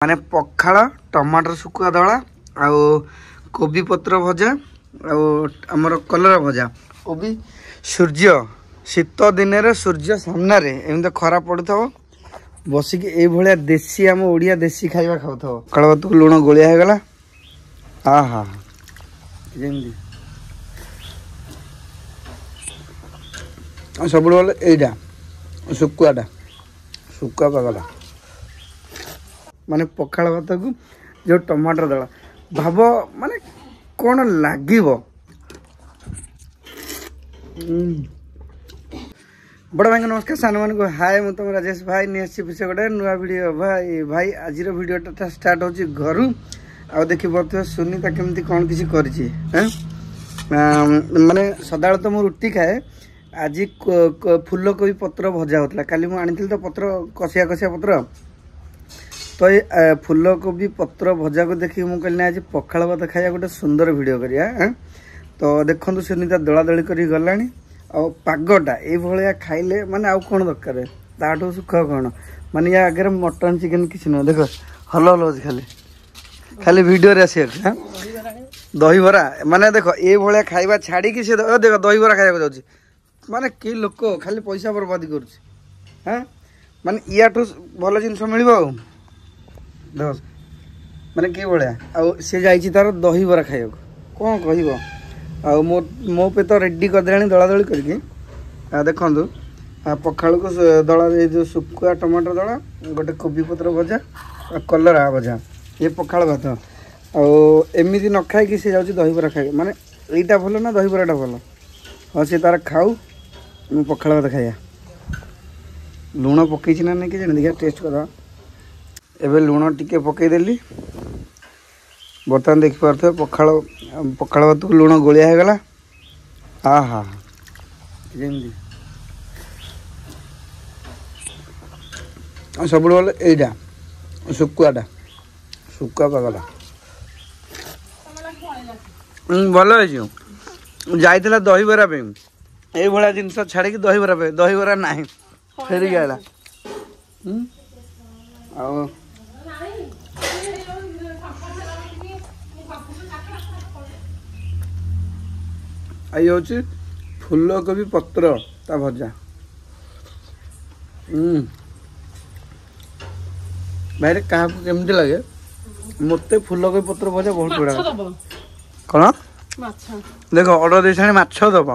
माने पखाल टमाटर सुखुआ दला आउ कोबी पत्र भजा आमर कलरा भजा कोबी सूर्य शीत दिन सूर्य सामने एमती खरा पड़ू बसिक ये देसी आम ओडिया देसी खाଇବା खाऊ पखाल भात लुण गोलिया होगला आहा सब बोले यहीटा शुकुआटा शुकुआ पगला माने पखाल भात को जो टमाटर दला भाव माने कौन लगे बड़ भाई नमस्कार सान मान को हाय मु तुम राजेश भाई निश्चित पिछे गोटे नुआ वीडियो भाई भाई आज वीडियोटा स्टार्ट हो घर आ देखी पारे सुनीता केमती कौन किसी माने सदा तो मु रुटी खाए आज फूल कोबी पत्र भजा होता काली मुझे तो पत्र कसिया कसिया पत्र तो ये फूल कोबी पत्र भजा को देखिए मुझे कहली आज पखाल भात खाया गोटे सुंदर वीडियो करिया तो देखो सुनीता दला दली कर गला पागटा ये खाइले माने आउ कौन दरकार ताठू सुख कौन माने या आगे मटन चिकेन किसी ना देख हल हल खाली खाली वीडियो रे आसे दही बरा माने देख ये भाया खाइबा छाड़ी कि देख दही बरा खाया जाऊँगी माने कि लोक खाली पैसा बर्बादी कर माने याठू भल जिन मिल देख माने कि भाया सी जाइए तार दही बरा खाया कौन कह मो पे तो रेडी करदे दला दली करके देखु पखाल को दला जो सुखुआ टमाटर दला गोटे कोबी पत्र भजा कलरा भजा ये पखाल भात आमती न खाई सी जाऊँ दही बरा खाई माने यहीटा भल ना दही बराटा भल हाँ सी तार खाऊ मु पखाल भात खाया लुण पकई ना नहीं कि देखिए टेस्ट कर एबे लुण टिके पकईदेली बर्तमान देखिपे पखाल पखाल भात लुण गोलिया होगला आहा सब बोले यहीटा शुकुआटा शुकुआ पगला भल जाइला दही बरा ये भाया जिनस छाड़ी दही बरा दही बरा ना फेरिक आला आई हूँ फूल कोबी पत्र ता भजा भाई क्या केमती लगे मत फूल कोबी पत्र भजा बहुत बढ़िया कौन देख अर्डर दे छाणी माछ दब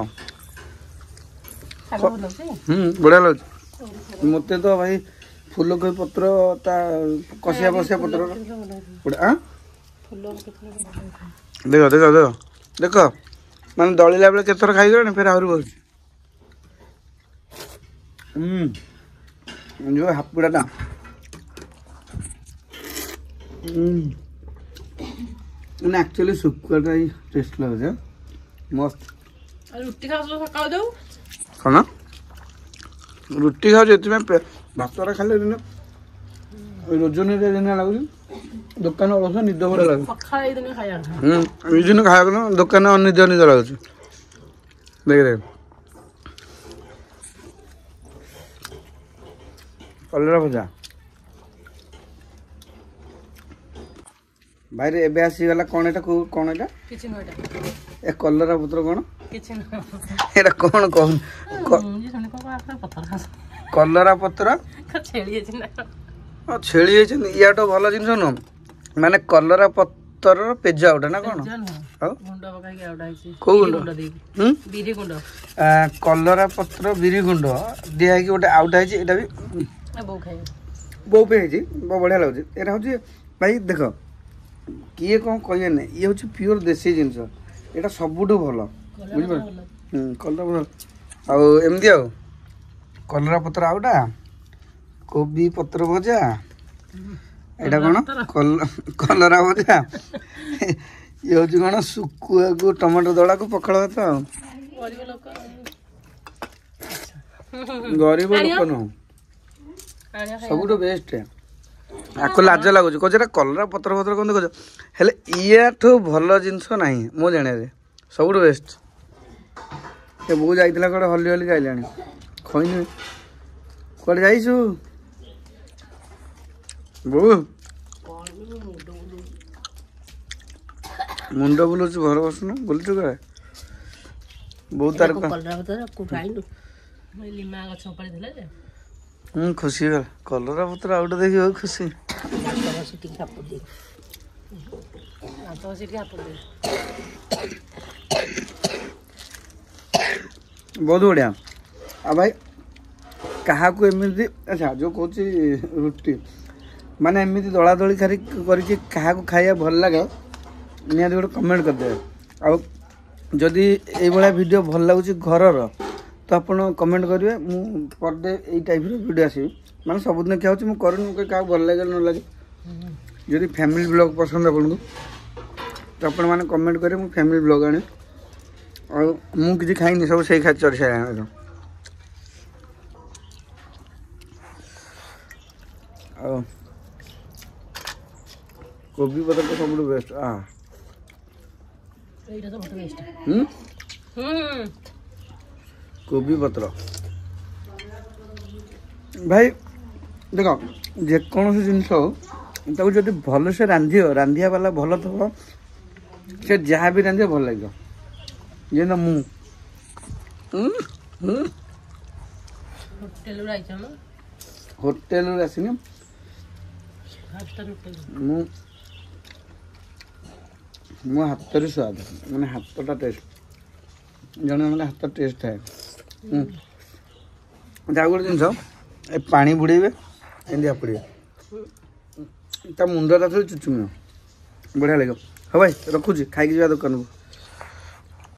बढ़िया लगे मत तो भाई फूल कोबी पत्र ता कसिया कसिया पत्र देख देख देख देख माने दलिला बेले केतर खाई फिर आहरी बहुत जो हापुड़ाटा एक्चुअली सुखुआटा ही टेस्ट लगे मस्त रुटी खा दो कौन रुटी खाऊ भातरा खाले दिन रोजन दिन लगुच दुकान अलस निद भर लगे दिन खाया दुकान अनिद निद लगुच देख देख कलरा भजा भाई एबे आसीगला कौन एटा कौन एटा ए कलरा पत्र कौन एटा कौन कौन कलरा पत्र छेली या तो भल जिन नुह माने कलरा पत्र पेजा उठा ना कौन कौ गुंड कलरा पत्र बिरी गुंड दिया गोटे आउटा है भी बो पे बढ़िया लगे यहाँ हूँ भाई देख किए कौन कहे ना ये हूँ प्योर देसी जिनस यहाँ सबुठ भल बुझे कलरा पत्र आमती कलरा पत्र आउटा कोबी पत्र भजा एटा कौन कलरा भजा ये हूँ कौन शुकुआ को टमाटर दला को पखाल भात गरीब लोक नुह सब बेस्ट आपको लाज लगुच कह कलरा पत्र पत्र कौन देख हेले याठू भल जिनस ना मो जाने सब बेस्ट बो जाइला कड़े हली हली आइला खैनी कड़े जाइसु बो मुंड बुलाऊँ घर बसुन बुलचु क्या बहुत तार ଲିମା ଗଛ ଉପାଡ଼ି ଥିଲା ଯେ खुशी गला कलरा पत्र आउट देखी खुशी बहुत बढ़िया आ भाई क्या एमती अच्छा जो कौन रुटी माने एमती दला दली करके क्या खाया भल लगे निहाती गोटे कमेंट करदे आदि ये वीडियो भल लगुच घर तो आप कमेंट करेंगे मु पर डे यही टाइप वीडियो आसबि माने सबुदिन क्या होची मु करनी क्या भल लगे न लगे जदि फैमिली ब्लॉग पसंद आपको तो आप मैंने कमेंट करें मु फैमिली ब्लॉग आने और मु किसी खाई सब से खाई चढ़ सारे कोबी पत्र तो सब बेस्ट कोबी पत्र भाई देख जेकोसी जिनस जब भल से रांधिया वाला भल थो से जहाँ भी रांधे भल लगे ये ना मु होटेल आसनी मो हाथ स्वाद मैंने हाथटा टेस्ट जड़े मैंने हाथ टेस्ट थाए गोटे जिनस पानी बुड़े एंडिया पड़े मुंडा थोड़ी चुचुमी बढ़िया लगे हाँ भाई रखुची खाई जा दुकान को।